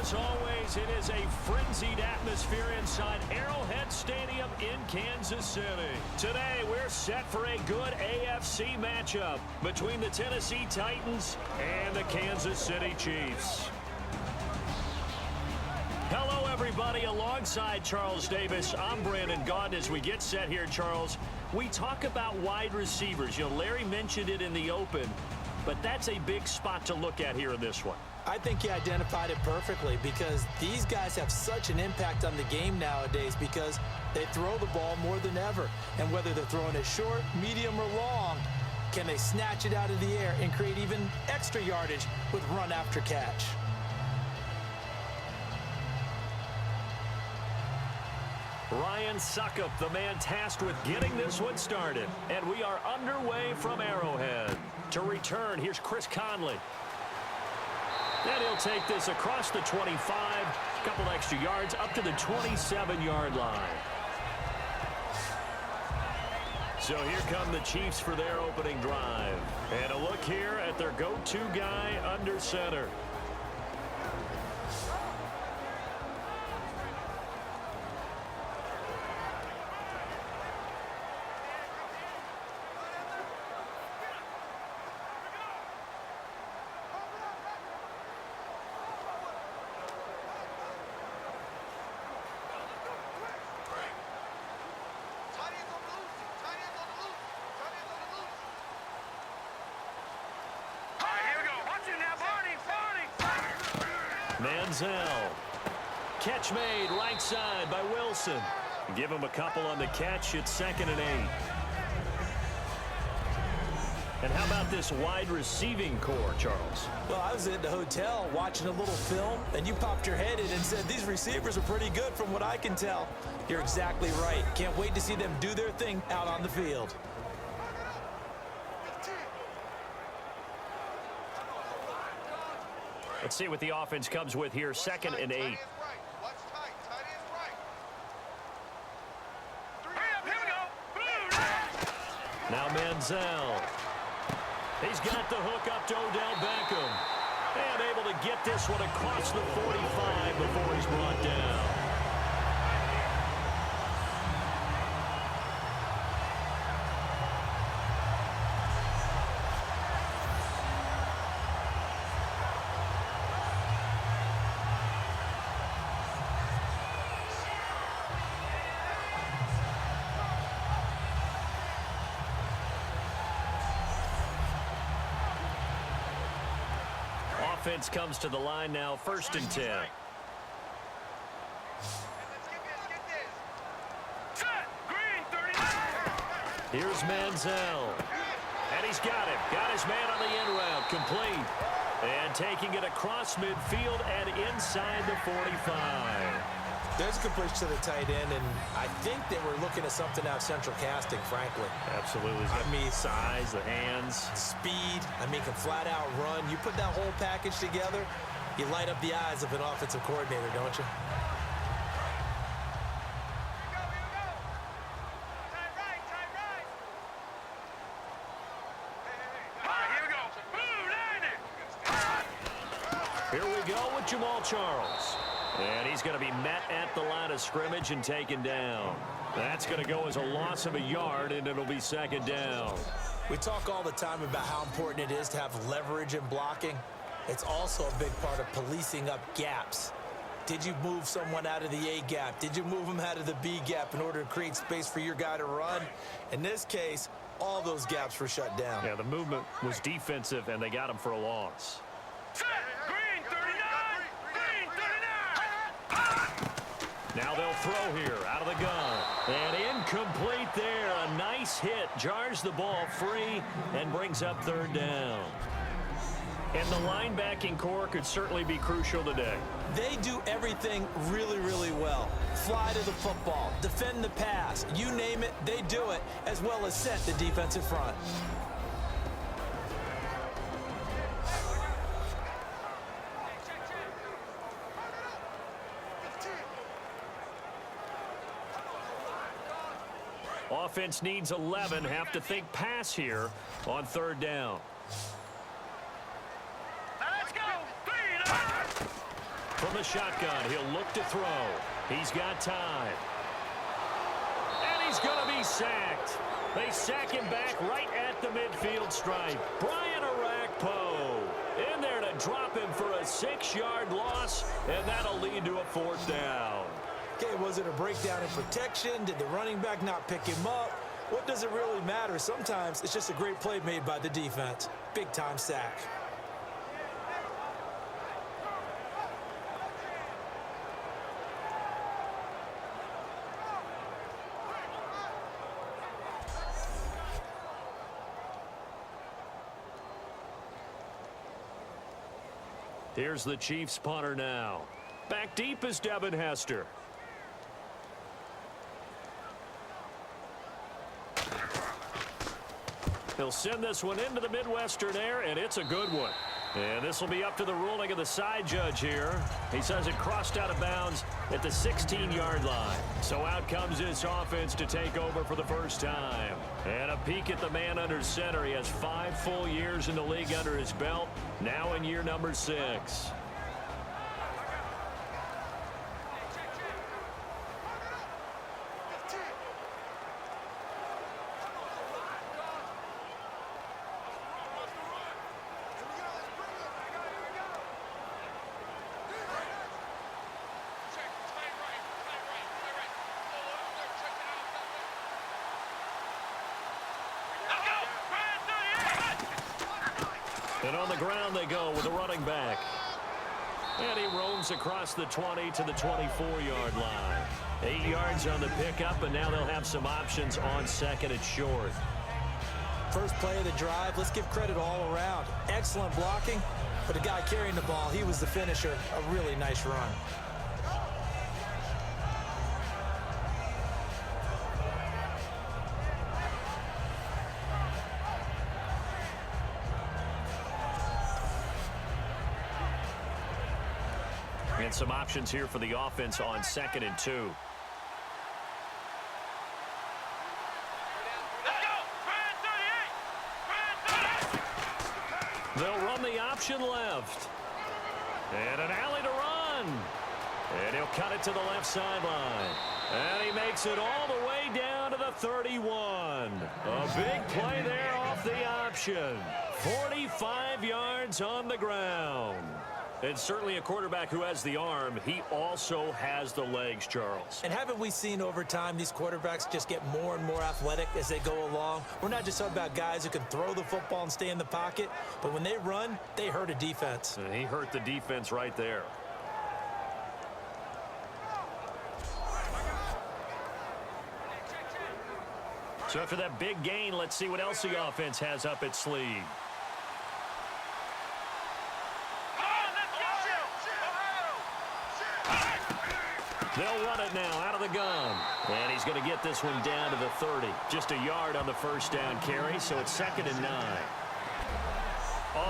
As always, it is a frenzied atmosphere inside Arrowhead Stadium in Kansas City. Today, we're set for a good AFC matchup between the Tennessee Titans and the Kansas City Chiefs. Hello, everybody. Alongside Charles Davis, I'm Brandon Gaudin. As we get set here, Charles, we talk about wide receivers. You know, Larry mentioned it in the open, but that's a big spot to look at here in this one. I think he identified it perfectly because these guys have such an impact on the game nowadays because they throw the ball more than ever. And whether they're throwing it short, medium, or long, can they snatch it out of the air and create even extra yardage with run after catch? Ryan Suckup, the man tasked with getting this one started. And we are underway from Arrowhead. To return, here's Chris Conley. And he'll take this across the 25, a couple extra yards, up to the 27-yard line. So here come the Chiefs for their opening drive. And a look here at their go-to guy under center. Manziel. Catch made right side by Wilson. Give him a couple on the catch. It's 2nd and 8. And how about this wide receiving core, Charles? Well, I was at the hotel watching a little film, and you popped your head in and said, these receivers are pretty good from what I can tell. You're exactly right. Can't wait to see them do their thing out on the field. Let's see what the offense comes with here. 2nd and 8. Now Manziel. He's got the hook up to Odell Beckham. And able to get this one across the 45 before he's brought down. Offense comes to the line now, 1st and 10. Here's Manziel. And he's got him. Got his man on the end route. Complete. And taking it across midfield and inside the 45. There's a completion to the tight end, and I think they were looking at something out central casting, frankly. Absolutely. I mean, size, the hands. Speed. I mean, can flat out run. You put that whole package together, you light up the eyes of an offensive coordinator, don't you? Here we go with Jamal Charles. And he's going to be met at the line of scrimmage and taken down. That's going to go as a loss of a yard, and it'll be 2nd down. We talk all the time about how important it is to have leverage in blocking. It's also a big part of policing up gaps. Did you move someone out of the A gap? Did you move them out of the B gap in order to create space for your guy to run? In this case, all those gaps were shut down. Yeah, the movement was defensive, and they got him for a loss. Now they'll throw here out of the gun. And incomplete there. A nice hit. Jars the ball free and brings up 3rd down. And the linebacking core could certainly be crucial today. They do everything really, really well. Fly to the football, defend the pass, you name it, they do it, as well as set the defensive front. Offense needs 11. Have to think pass here on 3rd down. From the shotgun, he'll look to throw. He's got time. And he's going to be sacked. They sack him back right at the midfield stripe. Brian Arakpo in there to drop him for a 6-yard loss, and that'll lead to a 4th down. Okay, was it a breakdown in protection? Did the running back not pick him up? What does it really matter? Sometimes it's just a great play made by the defense. Big-time sack. Here's the Chiefs punter now. Back deep is Devin Hester. He'll send this one into the Midwestern air, and it's a good one. And this will be up to the ruling of the side judge here. He says it crossed out of bounds at the 16-yard line. So out comes this offense to take over for the first time. And a peek at the man under center. He has 5 full years in the league under his belt, now in year number 6. And on the ground they go with a running back. And he roams across the 20 to the 24-yard line. 8 yards on the pickup, and now they'll have some options on 2nd and short. First play of the drive, let's give credit all around. Excellent blocking, but the guy carrying the ball, he was the finisher. A really nice run. And some options here for the offense on 2nd and 2. They'll run the option left. And an alley to run. And he'll cut it to the left sideline. And he makes it all the way down to the 31. A big play there off the option. 45 yards on the ground. And certainly a quarterback who has the arm, he also has the legs, Charles. And haven't we seen over time these quarterbacks just get more and more athletic as they go along? We're not just talking about guys who can throw the football and stay in the pocket, but when they run, they hurt a defense. And he hurt the defense right there. So after that big gain, let's see what else the offense has up its sleeve. They'll run it now out of the gun. And he's going to get this one down to the 30. Just a yard on the first down carry, so it's 2nd and 9.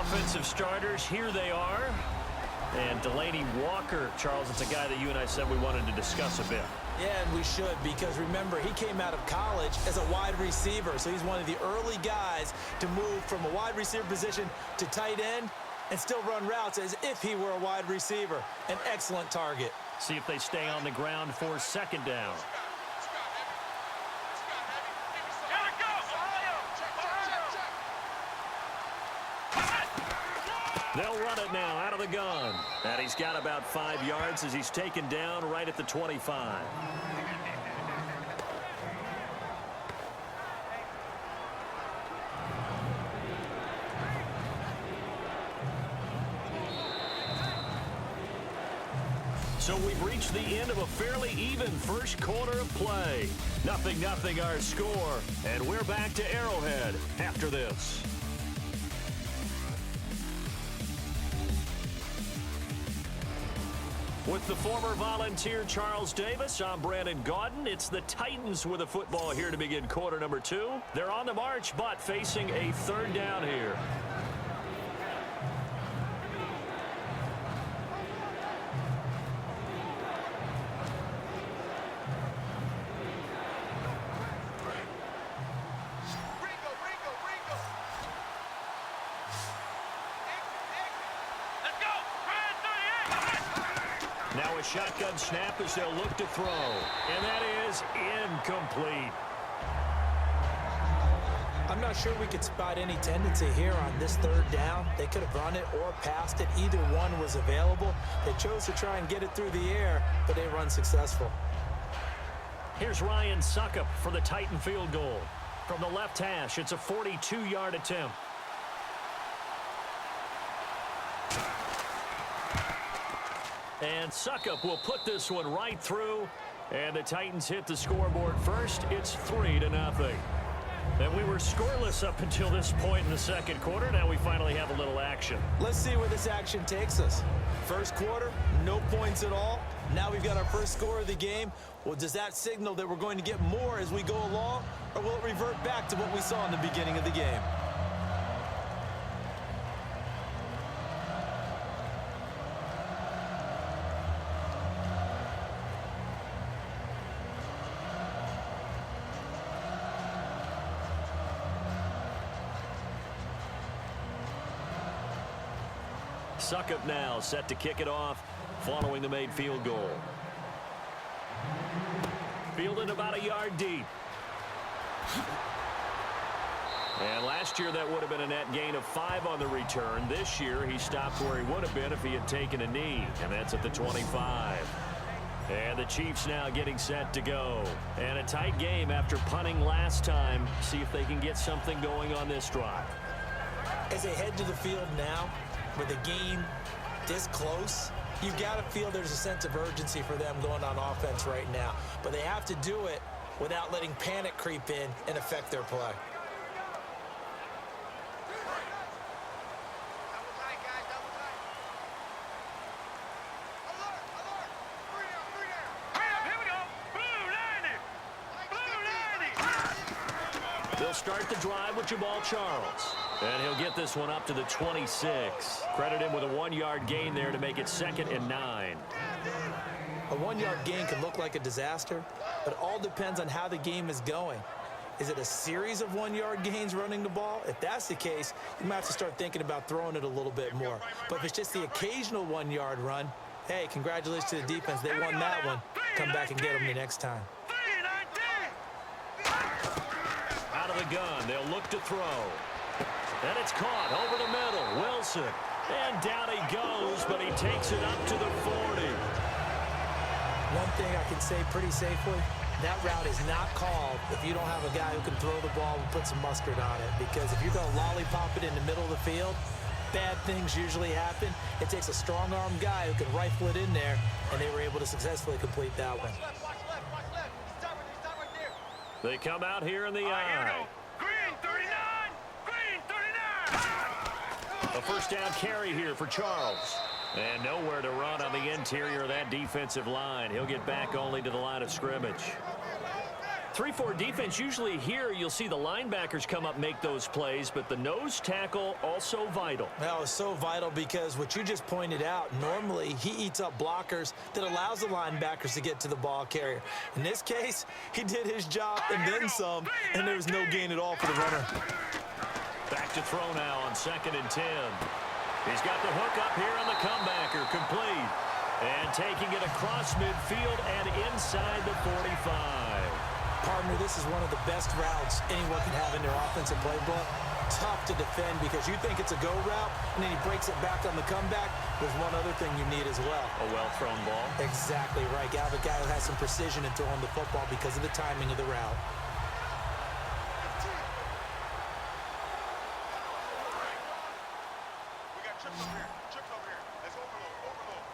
Offensive starters, here they are. And Delaney Walker, Charles, it's a guy that you and I said we wanted to discuss a bit. Yeah, and we should, because remember, he came out of college as a wide receiver. So he's one of the early guys to move from a wide receiver position to tight end and still run routes as if he were a wide receiver. An excellent target. See if they stay on the ground for 2nd down. They'll run it now out of the gun. And he's got about 5 yards as he's taken down right at the 25. So we've reached the end of a fairly even first quarter of play. 0-0 our score, and we're back to Arrowhead after this. With the former Volunteer Charles Davis, I'm Brandon Gaudin. It's the Titans with the football here to begin quarter number 2. They're on the march, but facing a 3rd down here. Now a shotgun snap as they'll look to throw. And that is incomplete. I'm not sure we could spot any tendency here on this third down. They could have run it or passed it. Either one was available. They chose to try and get it through the air, but they were unsuccessful. Here's Ryan Suckup for the Titan field goal. From the left hash, it's a 42-yard attempt. And Suckup will put this one right through. And the Titans hit the scoreboard first. It's 3-0. And we were scoreless up until this point in the second quarter. Now we finally have a little action. Let's see where this action takes us. First quarter, no points at all. Now we've got our first score of the game. Well, does that signal that we're going to get more as we go along? Or will it revert back to what we saw in the beginning of the game? Suckup now set to kick it off following the made field goal. Fielded about a yard deep. And last year that would have been a net gain of 5 on the return. This year he stopped where he would have been if he had taken a knee, and that's at the 25. And the Chiefs now getting set to go. And a tight game after punting last time. See if they can get something going on this drive. As they head to the field now, with the game this close, you've got to feel there's a sense of urgency for them going on offense right now. But they have to do it without letting panic creep in and affect their play. They'll start the drive with Jamal Charles. And he'll get this one up to the 26. Credit him with a 1-yard gain there to make it 2nd and 9. A 1-yard gain can look like a disaster, but it all depends on how the game is going. Is it a series of 1-yard gains running the ball? If that's the case, you might have to start thinking about throwing it a little bit more. But if it's just the occasional 1-yard run, hey, congratulations to the defense. They won that one. Come back and get them the next time. Out of the gun, they'll look to throw. And it's caught over the middle. Wilson. And down he goes, but he takes it up to the 40. One thing I can say pretty safely, that route is not called if you don't have a guy who can throw the ball and put some mustard on it. Because if you're going to lollipop it in the middle of the field, bad things usually happen. It takes a strong-armed guy who can rifle it in there, and they were able to successfully complete that one. They come out here in the eye. Green 39! Green 39! A first down carry here for Charles. And nowhere to run on the interior of that defensive line. He'll get back only to the line of scrimmage. 3-4 defense, usually here you'll see the linebackers come up, make those plays, but the nose tackle also vital. That was so vital because what you just pointed out, normally he eats up blockers that allows the linebackers to get to the ball carrier. In this case, he did his job and then some, and there was no gain at all for the runner. Back to throw now on 2nd and 10. He's got the hook up here on the comebacker, complete. And taking it across midfield and inside the 45. Partner, this is one of the best routes anyone can have in their offensive playbook. Tough to defend because you think it's a go route, and then he breaks it back on the comeback. There's one other thing you need as well. A well-thrown ball. Exactly right. You have a guy who has some precision in throwing the football because of the timing of the route. We got trips over here. Trips over here. Let's overload. Overload.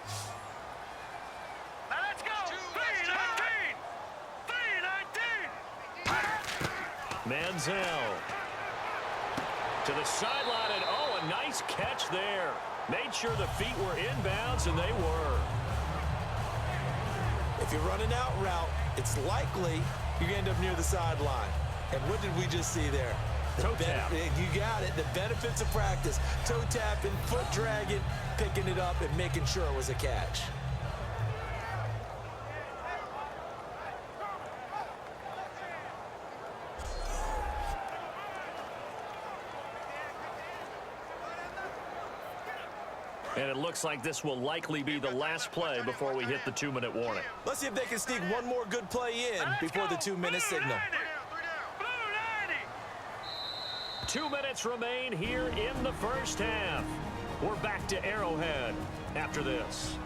Now let's go. 3-19. 3-19. Manziel. To the sideline, and oh, a nice catch there. Made sure the feet were inbounds, and they were. If you're running out route, it's likely you're going to end up near the sideline. And what did we just see there? Toe tap. You got it. The benefits of practice. Toe tapping, foot dragging, picking it up, and making sure it was a catch. And it looks looks like this will likely be the last play before we hit the 2-minute warning. Let's see if they can sneak one more good play in before the 2-minute signal. 2 minutes remain here in the first half. We're back to Arrowhead after this.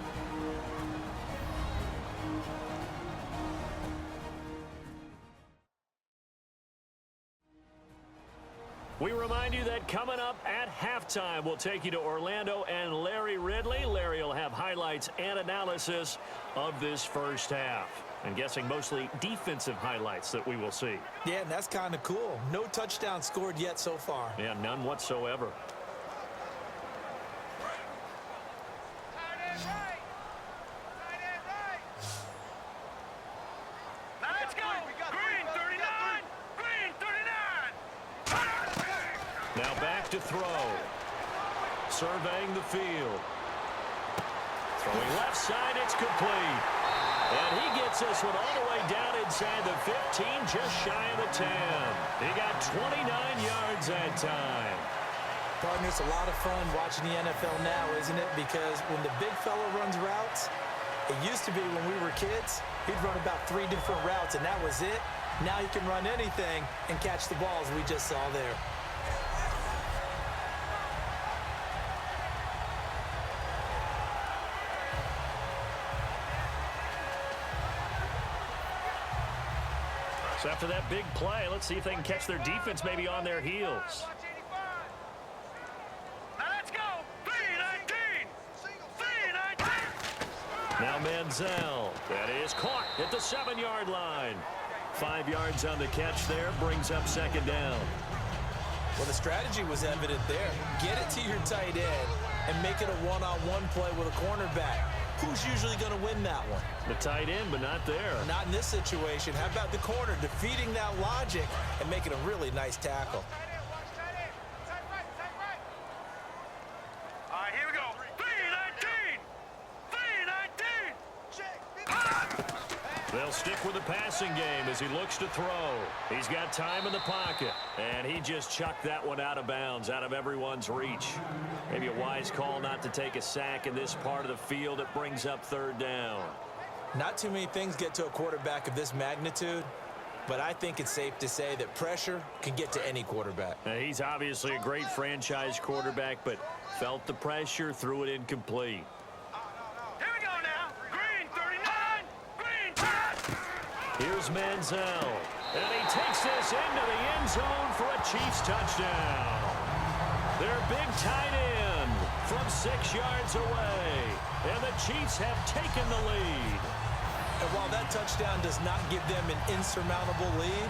We remind you that coming up at halftime, we'll take you to Orlando and Larry Ridley. Larry will have highlights and analysis of this first half. I'm guessing mostly defensive highlights that we will see. Yeah, and that's kind of cool. No touchdown scored yet so far. Yeah, none whatsoever. Now back to throw. Surveying the field. Throwing left side, it's complete. And he gets this one all the way down inside the 15, just shy of the 10. He got 29 yards that time. Partner, it's a lot of fun watching the NFL now, isn't it? Because when the big fella runs routes, it used to be when we were kids, he'd run about 3 different routes, and that was it. Now he can run anything and catch the balls we just saw there. So after that big play, let's see if they can catch their defense maybe on their heels. Now Manziel. That is caught at the 7-yard line. 5 yards on the catch there, brings up second down. Well, the strategy was evident there. Get it to your tight end and make it a one-on-one play with a cornerback. Who's usually going to win that one? The tight end, but not there. Not in this situation. How about the corner defeating that logic and making a really nice tackle? All right, here we go. 3-19. They'll stick with the passing game as he looks to throw. He's got time in the pocket, and he just chucked that one out of bounds, out of everyone's reach. Maybe a wise call not to take a sack in this part of the field. It brings up third down. Not too many things get to a quarterback of this magnitude, but I think it's safe to say that pressure can get to any quarterback. Now, he's obviously a great franchise quarterback, but felt the pressure, threw it incomplete. Here we go now. Green 39. Green 10. Here's Manziel, and he takes this into the end zone for a Chiefs touchdown. Their big tight end from 6 yards away, and the Chiefs have taken the lead. And while that touchdown does not give them an insurmountable lead,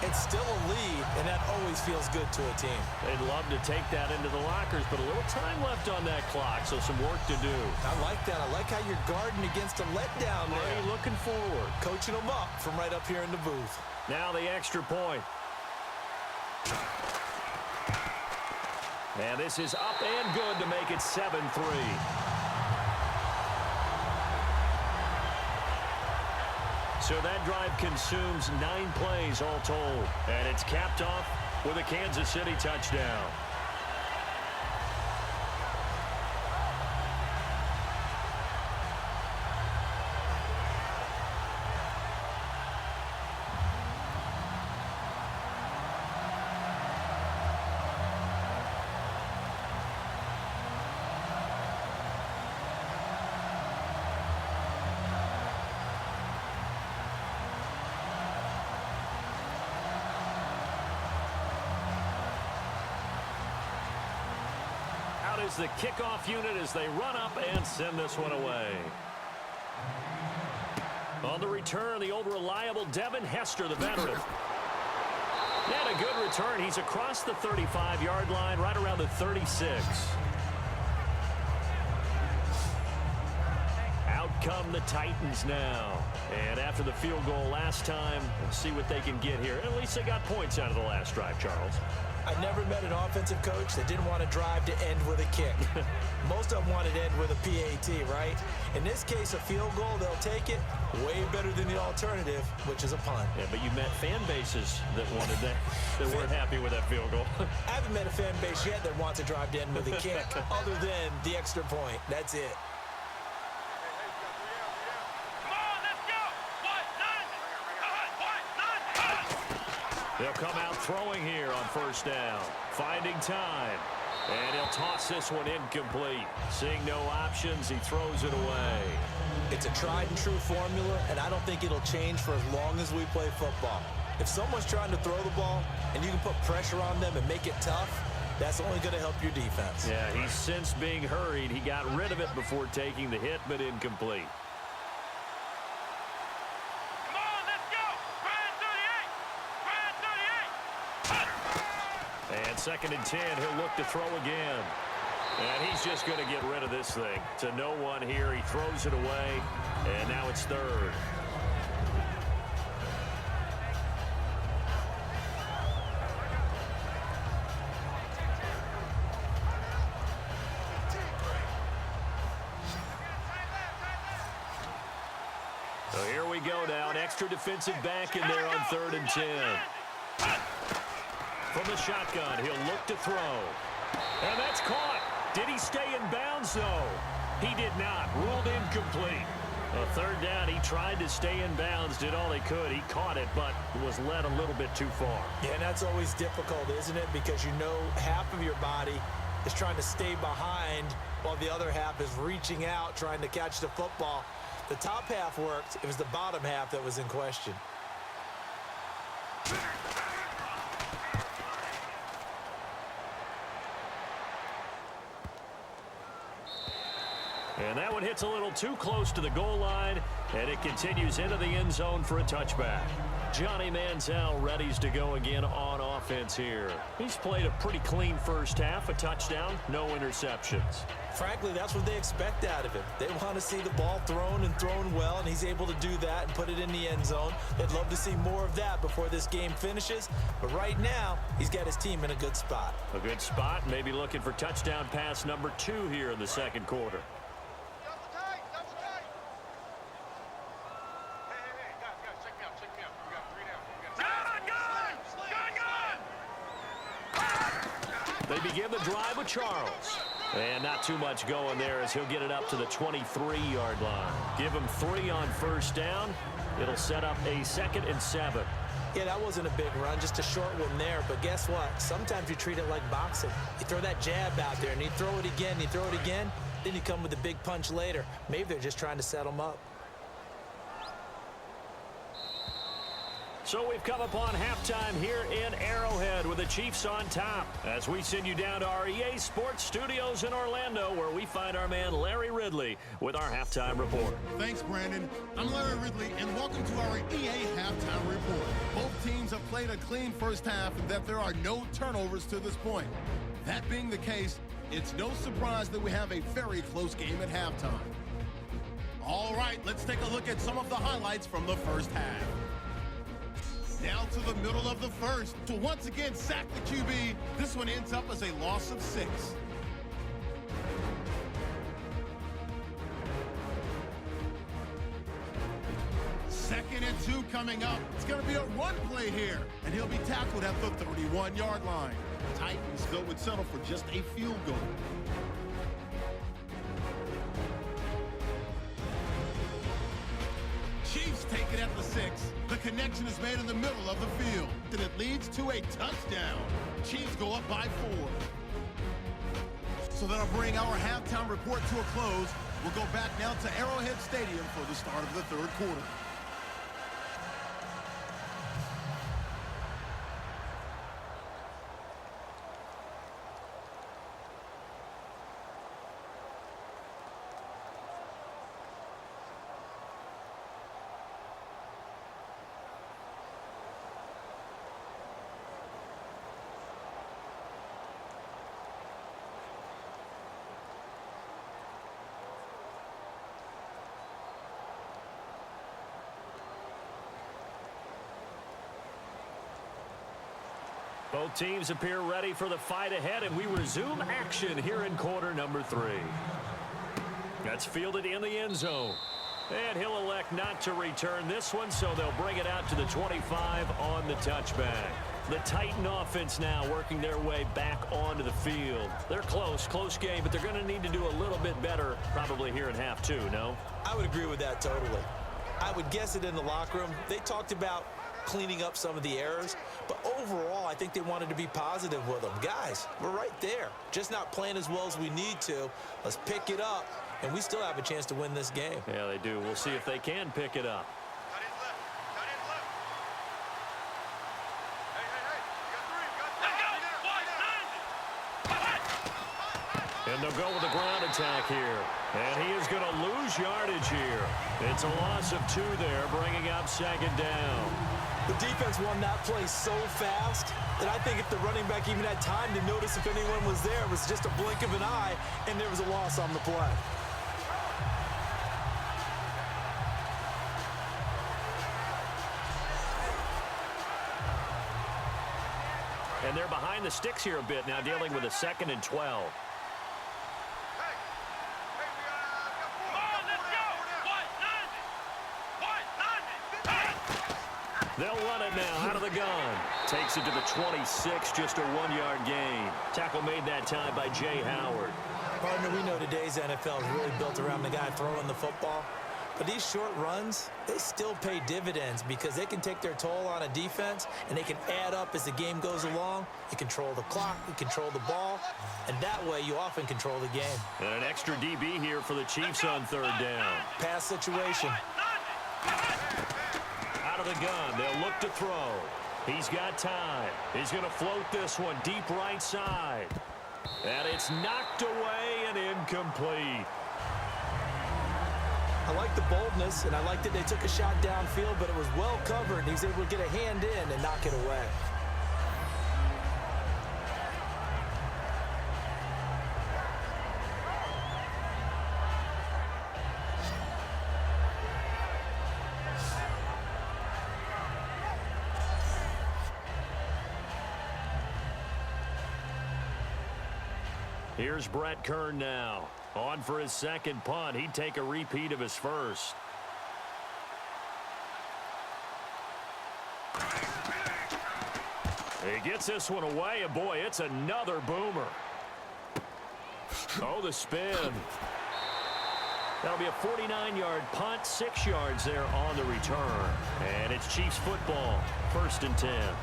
it's still a lead, and that always feels good to a team. They'd love to take that into the lockers, but a little time left on that clock, so some work to do. I like that. I like how you're guarding against a letdown there. Already looking forward. Coaching them up from right up here in the booth. Now the extra point. And this is up and good to make it 7-3. So that drive consumes 9 plays all told. And it's capped off with a Kansas City touchdown. Is the kickoff unit as they run up and send this one away. On the return, the old reliable Devin Hester, the veteran. And a good return. He's across the 35-yard line, right around the 36. Out come the Titans now. And after the field goal last time, we'll see what they can get here. At least they got points out of the last drive, Charles. I never met an offensive coach that didn't want to drive to end with a kick. Most of them wanted to end with a PAT, right? In this case, a field goal, they'll take it way better than the alternative, which is a punt. Yeah, but you met fan bases that wanted that, that weren't happy with that field goal. I haven't met a fan base yet that wants to drive to end with a kick other than the extra point. That's it. They'll come out throwing here on first down. Finding time. And he'll toss this one incomplete. Seeing no options, he throws it away. It's a tried and true formula, and I don't think it'll change for as long as we play football. If someone's trying to throw the ball and you can put pressure on them and make it tough, that's only going to help your defense. Yeah, he's since being hurried. He got rid of it before taking the hit, but incomplete. And 2nd and 10, he'll look to throw again. And he's just going to get rid of this thing. To no one here, he throws it away, and now it's 3rd. So here we go now, an extra defensive back in there on 3rd and 10. From the shotgun, he'll look to throw. And that's caught. Did he stay in bounds, though? He did not. Ruled incomplete. A 3rd down, he tried to stay in bounds, did all he could. He caught it, but was led a little bit too far. Yeah, and that's always difficult, isn't it? Because you know half of your body is trying to stay behind while the other half is reaching out, trying to catch the football. The top half worked. It was the bottom half that was in question. And that one hits a little too close to the goal line, and it continues into the end zone for a touchback. Johnny Manziel readies to go again on offense here. He's played a pretty clean first half, a touchdown, no interceptions. Frankly, that's what they expect out of him. They want to see the ball thrown and thrown well, and he's able to do that and put it in the end zone. They'd love to see more of that before this game finishes, but right now, he's got his team in a good spot. A good spot, maybe looking for touchdown pass number 2 here in the 2nd quarter. They begin the drive with Charles. And not too much going there as he'll get it up to the 23-yard line. Give him 3 on first down. It'll set up a 2nd and 7. Yeah, that wasn't a big run, just a short one there. But guess what? Sometimes you treat it like boxing. You throw that jab out there, and you throw it again, you throw it again, then you come with a big punch later. Maybe they're just trying to set them up. So we've come upon halftime here in Arrowhead with the Chiefs on top as we send you down to our EA Sports Studios in Orlando, where we find our man Larry Ridley with our halftime report. Thanks, Brandon. I'm Larry Ridley, and welcome to our EA Halftime Report. Both teams have played a clean first half and that there are no turnovers to this point. That being the case, it's no surprise that we have a very close game at halftime. All right, let's take a look at some of the highlights from the first half. Down to the middle of the first to once again sack the QB. This one ends up as a loss of 6. Second and 2 coming up. It's going to be a run play here, and he'll be tackled at the 31-yard line. Titans, though, would settle for just a field goal. Chiefs take it at the 6. The connection is made in the middle of the field, and it leads to a touchdown. Chiefs go up by 4. So that'll bring our halftime report to a close. We'll go back now to Arrowhead Stadium for the start of the 3rd quarter. Both teams appear ready for the fight ahead, and we resume action here in quarter number 3. That's fielded in the end zone. And he'll elect not to return this one, so they'll bring it out to the 25 on the touchback. The Titan offense now working their way back onto the field. They're close game, but they're going to need to do a little bit better probably here in half 2, no? I would agree with that totally. I would guess it in the locker room. They talked about cleaning up some of the errors, but overall, I think they wanted to be positive with them. Guys, we're right there. Just not playing as well as we need to. Let's pick it up, and we still have a chance to win this game. Yeah, they do. We'll see if they can pick it up. Tight end left. Tight end left. Hey. You got 3. And they'll go with the ground attack here. And he is going to lose yardage here. It's a loss of 2 there, bringing up second down. The defense won that play so fast that I think if the running back even had time to notice if anyone was there, it was just a blink of an eye, and there was a loss on the play. And they're behind the sticks here a bit now, dealing with a 2nd and 12. They'll run it now out of the gun. Takes it to the 26, just a 1-yard gain. Tackle made that time by Jay Howard. Partner, we know today's NFL is really built around the guy throwing the football. But these short runs, they still pay dividends because they can take their toll on a defense and they can add up as the game goes along. You control the clock, you control the ball, and that way you often control the game. And an extra DB here for the Chiefs on 3rd down. Pass situation. Out of the gun, they'll look to throw. He's got time. He's going to float this one deep right side. And it's knocked away and incomplete. I like the boldness, and I like that they took a shot downfield, but it was well covered, and he was able to get a hand in and knock it away. Here's Brett Kern now. On for his 2nd punt. He'd take a repeat of his first. He gets this one away, and boy, it's another boomer. Oh, the spin. That'll be a 49-yard punt, 6 yards there on the return. And it's Chiefs football, 1st and 10.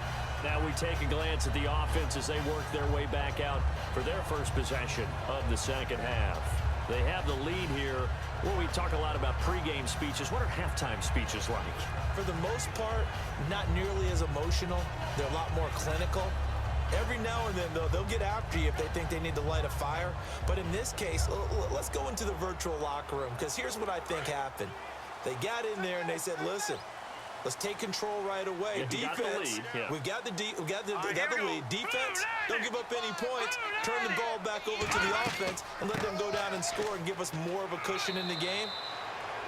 Now we take a glance at the offense as they work their way back out for their first possession of the second half. They have the lead here. Well, we talk a lot about pregame speeches. What are halftime speeches like? For the most part, not nearly as emotional. They're a lot more clinical. Every now and then, though, they'll get after you if they think they need to light a fire. But in this case, let's go into the virtual locker room, because here's what I think happened. They got in there and they said, listen, let's take control right away. Yeah, defense, we got the lead. Defense, don't give up any points. Turn the ball back over to the offense and let them go down and score and give us more of a cushion in the game.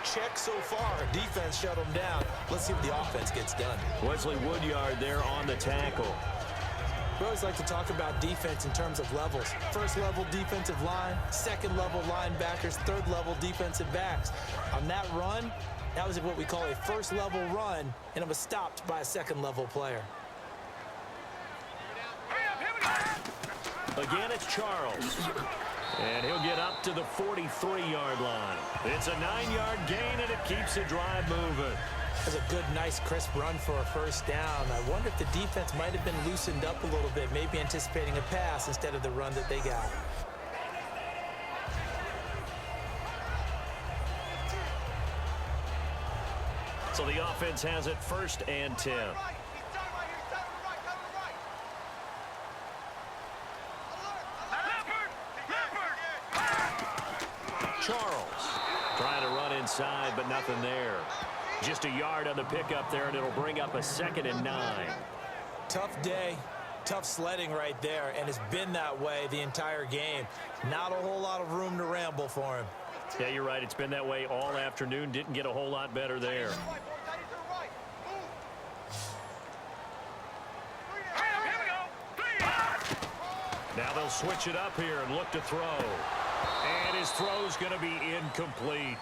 Check so far. Defense shut them down. Let's see what the offense gets done. Wesley Woodyard there on the tackle. We always like to talk about defense in terms of levels. First level defensive line, second level linebackers, third level defensive backs. On that run, that was what we call a first level run, and it was stopped by a second level player. Again, it's Charles. And he'll get up to the 43-yard line. It's a 9-yard gain, and it keeps the drive moving. That's a good, nice, crisp run for a first down. I wonder if the defense might have been loosened up a little bit, maybe anticipating a pass instead of the run that they got. So the offense has it 1st and 10. Charles trying to run inside, but nothing there. Just a yard on the pickup there, and it'll bring up a 2nd and 9. Tough day, tough sledding right there, and it's been that way the entire game. Not a whole lot of room to ramble for him. Yeah, you're right. It's been that way all afternoon. Didn't get a whole lot better there. Now they'll switch it up here and look to throw. And his throw's going to be incomplete.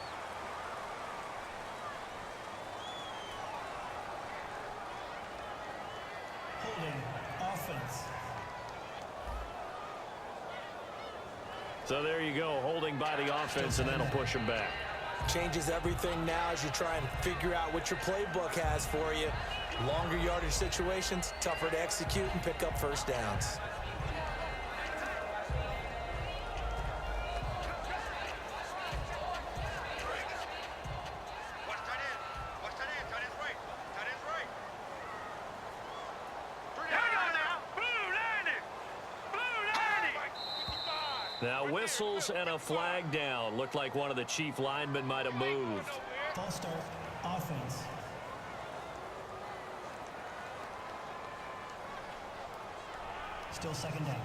Holding offense. So there you go, holding by the offense, and that'll push him back. Changes everything now as you try and figure out what your playbook has for you. Longer yardage situations, tougher to execute and pick up first downs. Watch tight end. Watch tight end. Tight end's right. Tight end's right. Here we go now. Blue 90. Blue 90. Now whistles and a flag down. Looked like one of the chief linemen might have moved. False start. Offense. Still second down.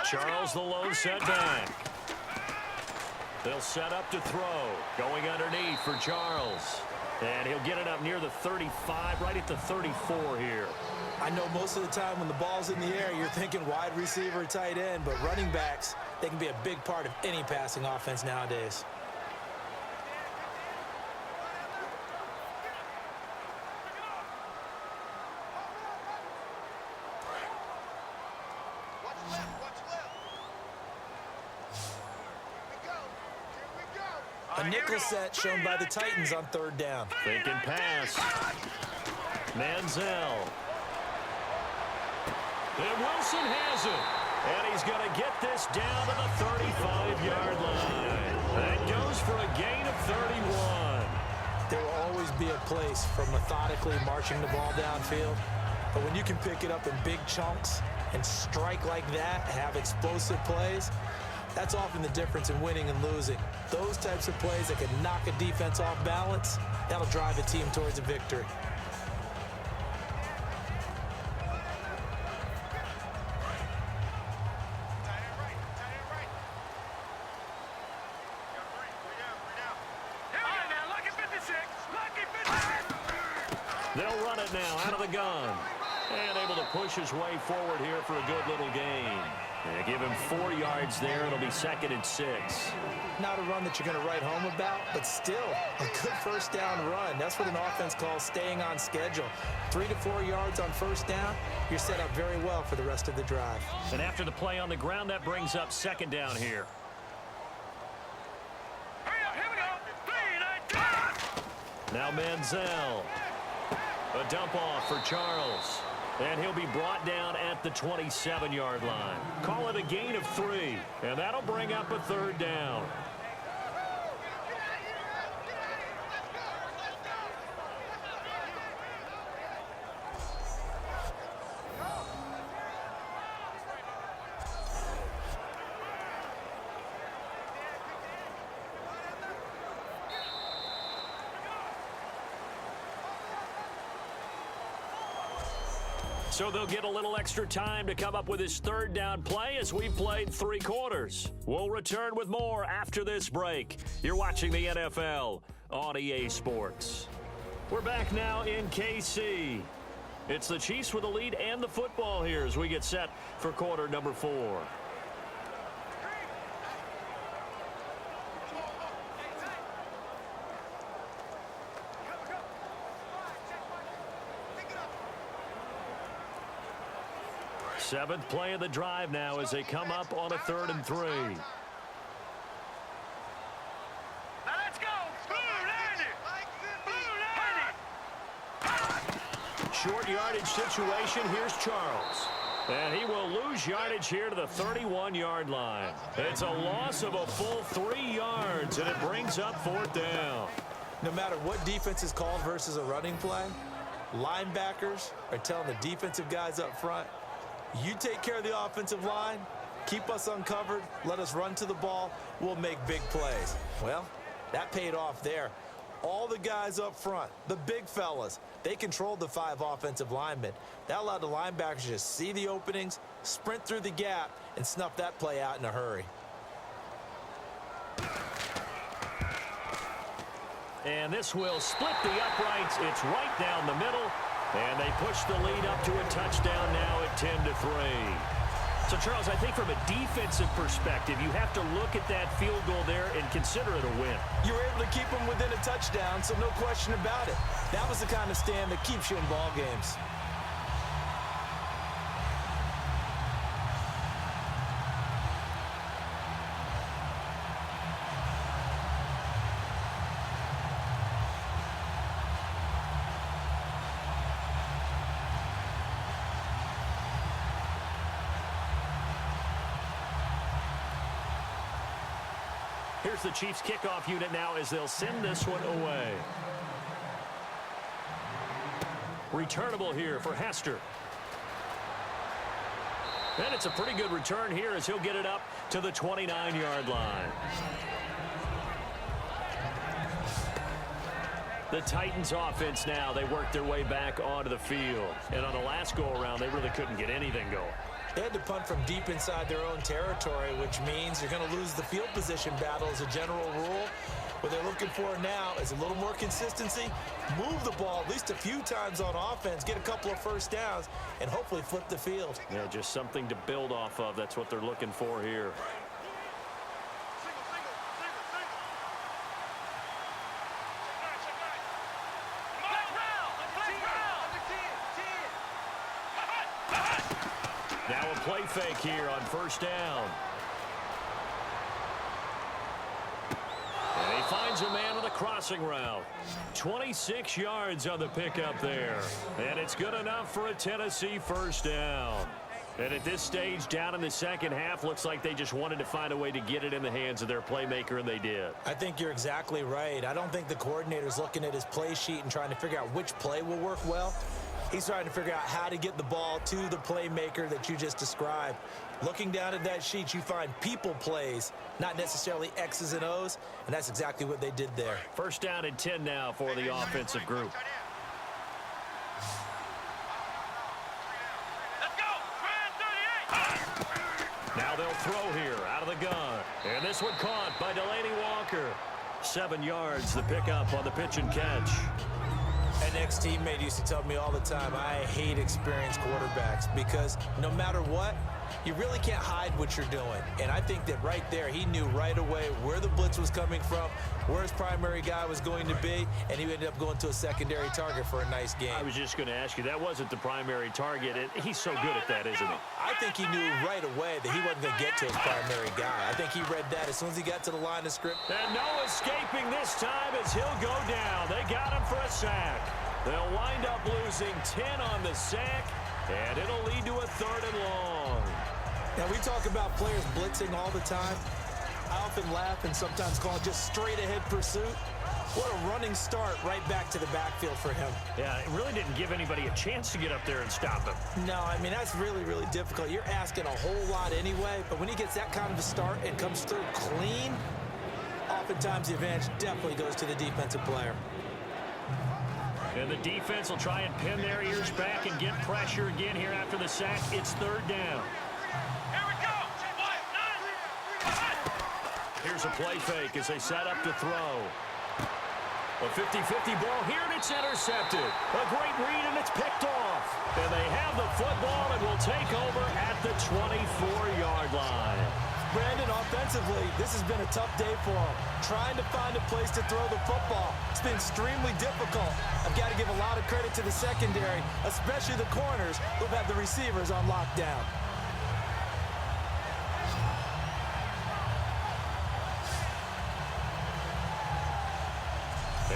Charles the lone setback. They'll set up to throw. Going underneath for Charles. And he'll get it up near the 35, right at the 34 here. I know most of the time when the ball's in the air, you're thinking wide receiver, tight end, but running backs, they can be a big part of any passing offense nowadays. A nickel set shown by the Titans on third down. Faking pass. Manziel. And Wilson has it. And he's going to get this down to the 35-yard line. That goes for a gain of 31. There will always be a place for methodically marching the ball downfield. But when you can pick it up in big chunks and strike like that, have explosive plays, that's often the difference in winning and losing. Those types of plays that can knock a defense off balance, that'll drive a team towards a victory. They'll run it now out of the gun. And able to push his way forward here for a good little gain. And give him 4 yards there. It'll be 2nd and 6. Not a run that you're going to write home about, but still a good first down run. That's what an offense calls staying on schedule. 3 to 4 yards on first down, you're set up very well for the rest of the drive. And after the play on the ground, that brings up 2nd down here. Now Manziel. A dump off for Charles. And he'll be brought down at the 27-yard line. Call it a gain of 3. And that'll bring up a 3rd down. So they'll get a little extra time to come up with his 3rd down play as we've played 3 quarters. We'll return with more after this break. You're watching the NFL on EA Sports. We're back now in KC. It's the Chiefs with the lead and the football here as we get set for quarter number 4. Seventh play of the drive now as they come up on a 3rd and 3. Now let's go. Blue 90. Blue 90. Short yardage situation. Here's Charles. And he will lose yardage here to the 31-yard line. It's a loss of a full 3 yards, and it brings up 4th down. No matter what defense is called versus a running play, linebackers are telling the defensive guys up front, you take care of the offensive line, keep us uncovered, let us run to the ball, we'll make big plays. Well, that paid off there. All the guys up front, the big fellas, they controlled the 5 offensive linemen. That allowed the linebackers to just see the openings, sprint through the gap, and snuff that play out in a hurry. And this will split the uprights. It's right down the middle. And they push the lead up to a touchdown now at 10-3. So, Charles, I think from a defensive perspective, you have to look at that field goal there and consider it a win. You were able to keep them within a touchdown, so no question about it. That was the kind of stand that keeps you in ball games. Here's the Chiefs kickoff unit now as they'll send this one away. Returnable here for Hester. And it's a pretty good return here as he'll get it up to the 29-yard line. The Titans offense now, they work their way back onto the field. And on the last go-around, they really couldn't get anything going. They had to punt from deep inside their own territory, which means you're going to lose the field position battle as a general rule. What they're looking for now is a little more consistency, move the ball at least a few times on offense, get a couple of first downs, and hopefully flip the field. Yeah, just something to build off of. That's what they're looking for here. Now a play fake here on first down. And he finds a man with a crossing route. 26 yards on the pickup there. And it's good enough for a Tennessee first down. And at this stage, down in the second half, looks like they just wanted to find a way to get it in the hands of their playmaker, and they did. I think you're exactly right. I don't think the coordinator's looking at his play sheet and trying to figure out which play will work well. He's trying to figure out how to get the ball to the playmaker that you just described. Looking down at that sheet, you find people plays, not necessarily X's and O's, and that's exactly what they did there. First down and 10 now for the offensive group. Let's go! 38! Now they'll throw here out of the gun. And this one caught by Delaney Walker. 7 yards, the pickup on the pitch and catch. An ex-teammate used to tell me all the time, I hate experienced quarterbacks because no matter what, you really can't hide what you're doing. And I think that right there, he knew right away where the blitz was coming from, where his primary guy was going to be, and he ended up going to a secondary target for a nice game. I was just going to ask you, that wasn't the primary target. He's so good at that, isn't he? I think he knew right away that he wasn't going to get to his primary guy. I think he read that as soon as he got to the line of script. And no escaping this time as he'll go down. They got him for a sack. They'll wind up losing 10 on the sack, and it'll lead to a 3rd and long. Now, we talk about players blitzing all the time. I often laugh and sometimes call it just straight-ahead pursuit. What a running start right back to the backfield for him. Yeah, it really didn't give anybody a chance to get up there and stop him. No, I mean, that's really, really difficult. You're asking a whole lot anyway, but when he gets that kind of a start and comes through clean, oftentimes the advantage definitely goes to the defensive player. And the defense will try and pin their ears back and get pressure again here after the sack. It's 3rd down. Here we go! Here's a play fake as they set up to throw. A 50-50 ball here, and it's intercepted. A great read, and it's picked off. And they have the football and will take over at the 24-yard line. Brandon, offensively, this has been a tough day for him. Trying to find a place to throw the football. It's been extremely difficult. I've got to give a lot of credit to the secondary, especially the corners who've had the receivers on lockdown.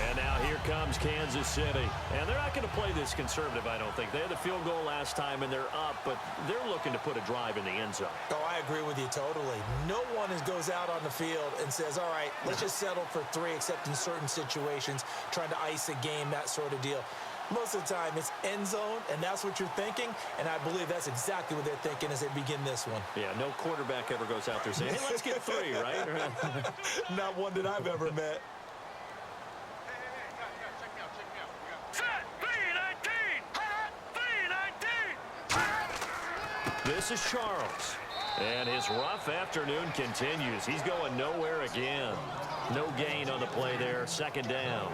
And now here comes Kansas City. And they're not going to play this conservative, I don't think. They had the field goal last time, and they're up, but they're looking to put a drive in the end zone. Oh, I agree with you totally. No one goes out on the field and says, all right, let's just settle for 3, except in certain situations, trying to ice a game, that sort of deal. Most of the time, it's end zone, and that's what you're thinking, and I believe that's exactly what they're thinking as they begin this one. Yeah, no quarterback ever goes out there saying, hey, let's get 3, right? Not one that I've ever met. This is Charles. And his rough afternoon continues. He's going nowhere again. No gain on the play there. Second down.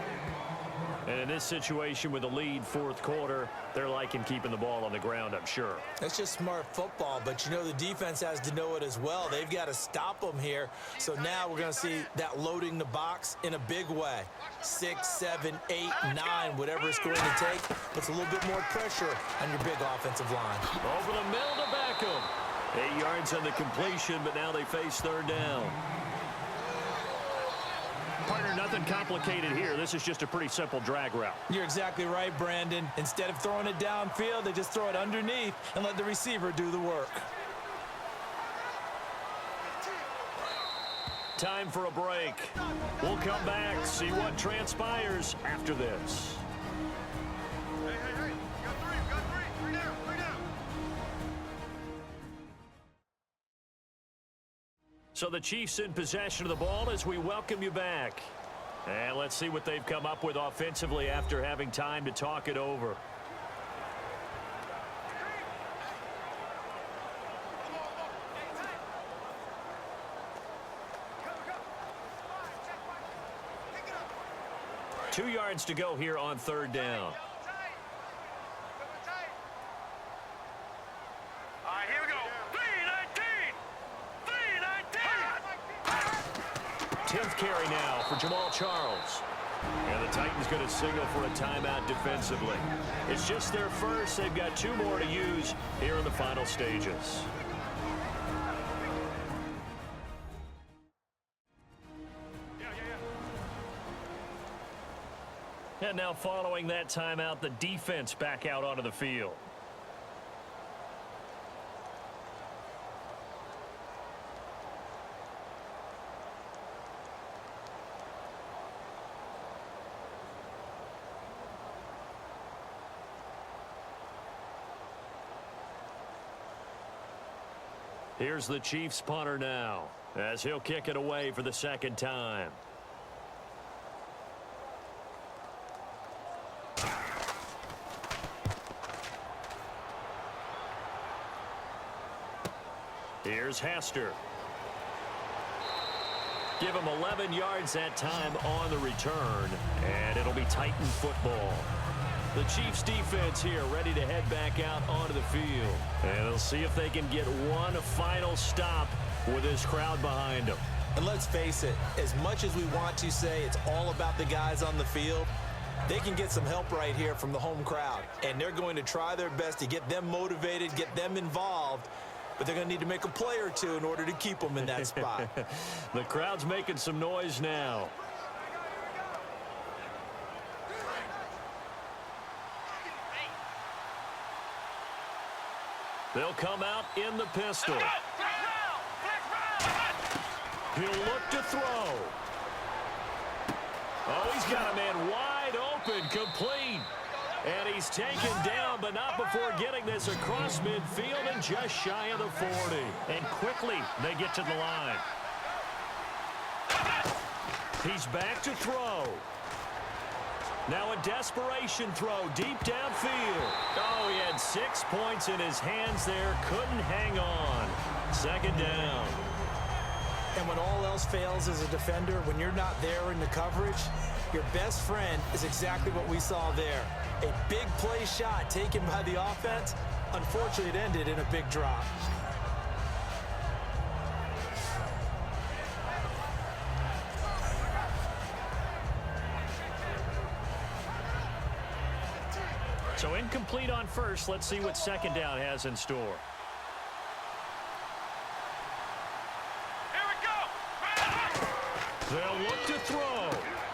And in this situation with a lead fourth quarter, they're liking keeping the ball on the ground, I'm sure. That's just smart football, but you know the defense has to know it as well. They've got to stop them here. So now we're going to see that loading the box in a big way. 6, 7, 8, 9, whatever it's going to take. Puts a little bit more pressure on your big offensive line. Over the middle to Beckham. 8 yards on the completion, but now they face third down. Partner, nothing complicated here. This is just a pretty simple drag route. You're exactly right, Brandon. Instead of throwing it downfield, they just throw it underneath and let the receiver do the work. Time for a break. We'll come back, see what transpires after this. Hey, hey, hey. You got three. Three down. So the Chiefs in possession of the ball as we welcome you back. And let's see what they've come up with offensively after having time to talk it over. Go. 2 yards to go here on third down. All right, here we go. 10th carry now for Jamal Charles. And the Titans going to signal for a timeout defensively. It's just their first. They've got 2 more to use here in the final stages. And now following that timeout, the defense back out onto the field. Here's the Chiefs punter now, as he'll kick it away for the second time. Here's Hester. Give him 11 yards that time on the return, and it'll be Titan football. The Chiefs defense here ready to head back out onto the field. And they'll see if they can get one final stop with this crowd behind them. And let's face it, as much as we want to say it's all about the guys on the field, they can get some help right here from the home crowd. And they're going to try their best to get them motivated, get them involved. But they're going to need to make a play or two in order to keep them in that spot. The crowd's making some noise now. They'll come out in the pistol. He'll look to throw. Oh, he's got a man wide open, complete. And he's taken down, but not before getting this across midfield and just shy of the 40. And quickly, they get to the line. He's back to throw. Now a desperation throw deep downfield. Oh, he had 6 points in his hands there. Couldn't hang on. Second down. And when all else fails as a defender, when you're not there in the coverage, your best friend is exactly what we saw there. A big play shot taken by the offense. Unfortunately, it ended in a big drop. So incomplete on first. Let's see what second down has in store. Here we go. They'll look to throw.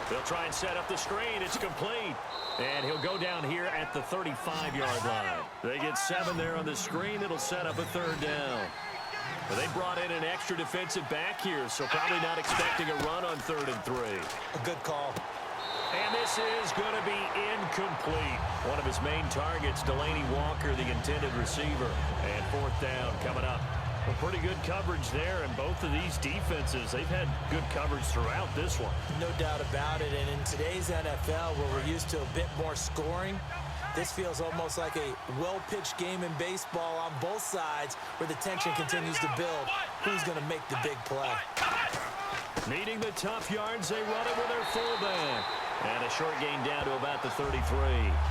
They'll try and set up the screen. It's complete. And he'll go down here at the 35-yard line. They get 7 there on the screen. It'll set up a third down. But they brought in an extra defensive back here, so probably not expecting a run on 3rd and 3. A good call. And this is going to be incomplete. One of his main targets, Delaney Walker, the intended receiver. And 4th down coming up. Well, pretty good coverage there, and both of these defenses, they've had good coverage throughout this one. No doubt about it. And in today's NFL, where we're used to a bit more scoring, This feels almost like a well-pitched game in baseball on both sides where the tension continues to build. Who's going to make the big play? Needing the tough yards, they run it with their fullback. And a short gain down to about the 33.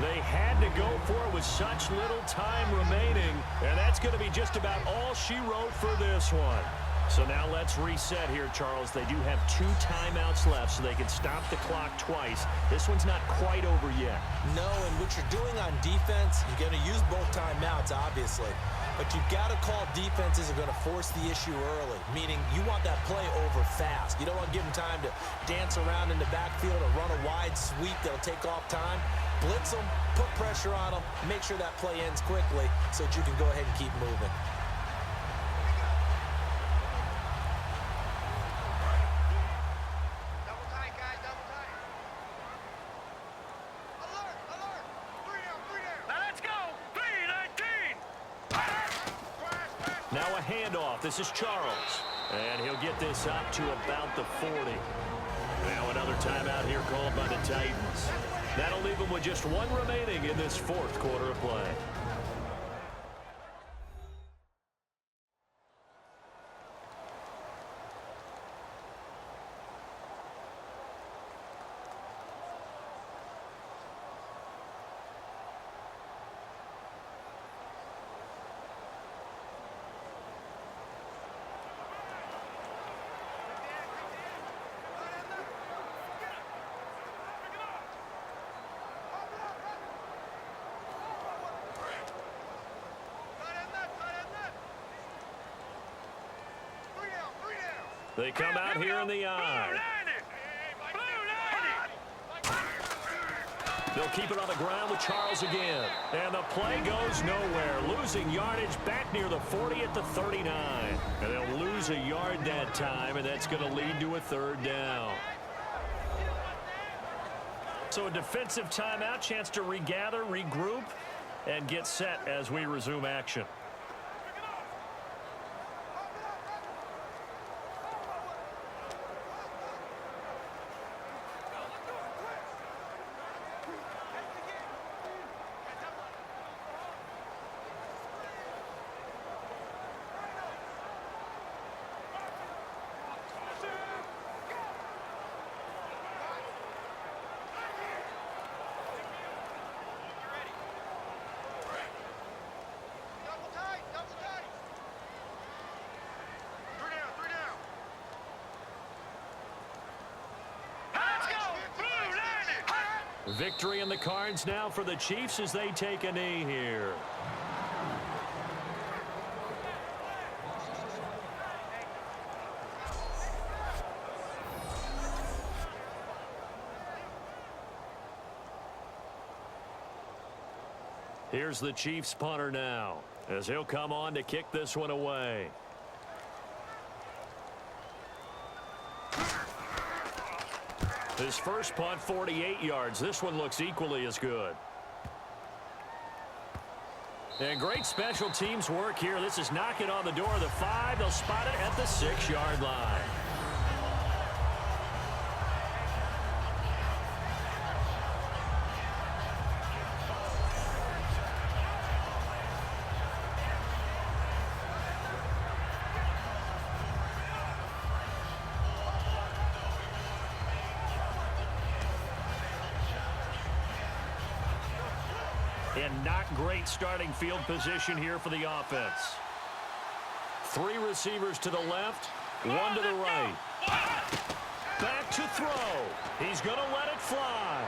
They had to go for it with such little time remaining, and that's going to be just about all she wrote for this one. So now let's reset here, Charles. They do have 2 timeouts left, so they can stop the clock twice. This one's not quite over yet. No, and what you're doing on defense, you're going to use both timeouts, obviously. But you've got to call defenses are going to force the issue early, meaning you want that play over fast. You don't want to give them time to dance around in the backfield or run a wide sweep that'll take off time. Blitz them, put pressure on them, make sure that play ends quickly so that you can go ahead and keep moving. Now a handoff. This is Charles. And he'll get this up to about the 40. Now another timeout here called by the Titans. That'll leave them with just 1 remaining in this 4th quarter of play. They come out here in the eye. They'll keep it on the ground with Charles again. And the play goes nowhere. Losing yardage back near the 40 at the 39. And they'll lose a yard that time, and that's going to lead to a 3rd down. So a defensive timeout, chance to regather, regroup, and get set as we resume action. Victory in the cards now for the Chiefs as they take a knee here. Here's the Chiefs punter now as he'll come on to kick this one away. His first punt, 48 yards. This one looks equally as good. And great special teams work here. This is knocking on the door of the 5. They'll spot it at the 6-yard line. And not great starting field position here for the offense. 3 receivers to the left, 1 to the right. Back to throw. He's going to let it fly.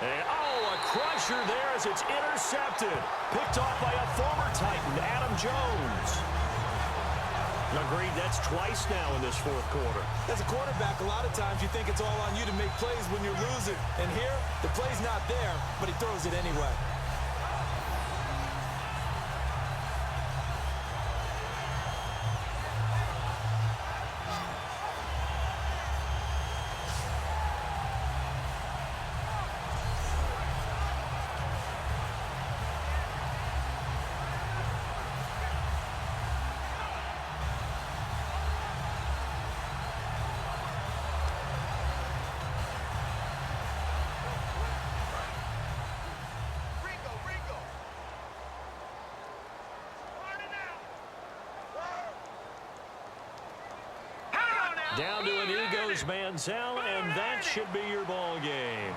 And, oh, a crusher there as it's intercepted. Picked off by a former Titan, Adam Jones. Agreed, that's twice now in this 4th quarter. As a quarterback, a lot of times you think it's all on you to make plays when you're losing. And here, the play's not there, but he throws it anyway. Down to an E goes Manziel, and that should be your ball game.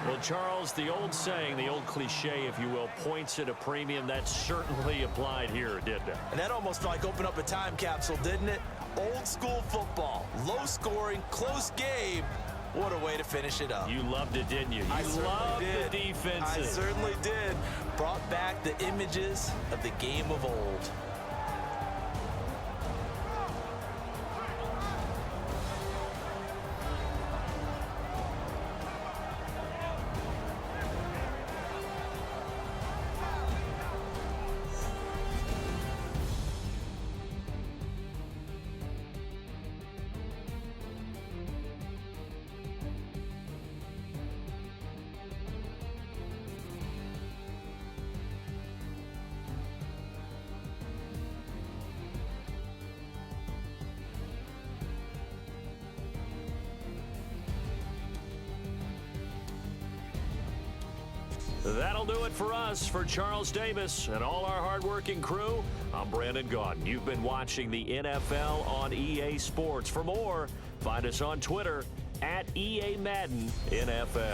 Well, Charles, the old saying, the old cliche, if you will, points at a premium, that certainly applied here, didn't it? And that almost like opened up a time capsule, didn't it? Old school football, low scoring, close game. What a way to finish it up. You loved it, didn't you? You loved the defenses. I certainly did. Brought back the images of the game of old. That'll do it for us. For Charles Davis and all our hardworking crew, I'm Brandon Gaudin. You've been watching the NFL on EA Sports. For more, find us on Twitter @EA Madden NFL.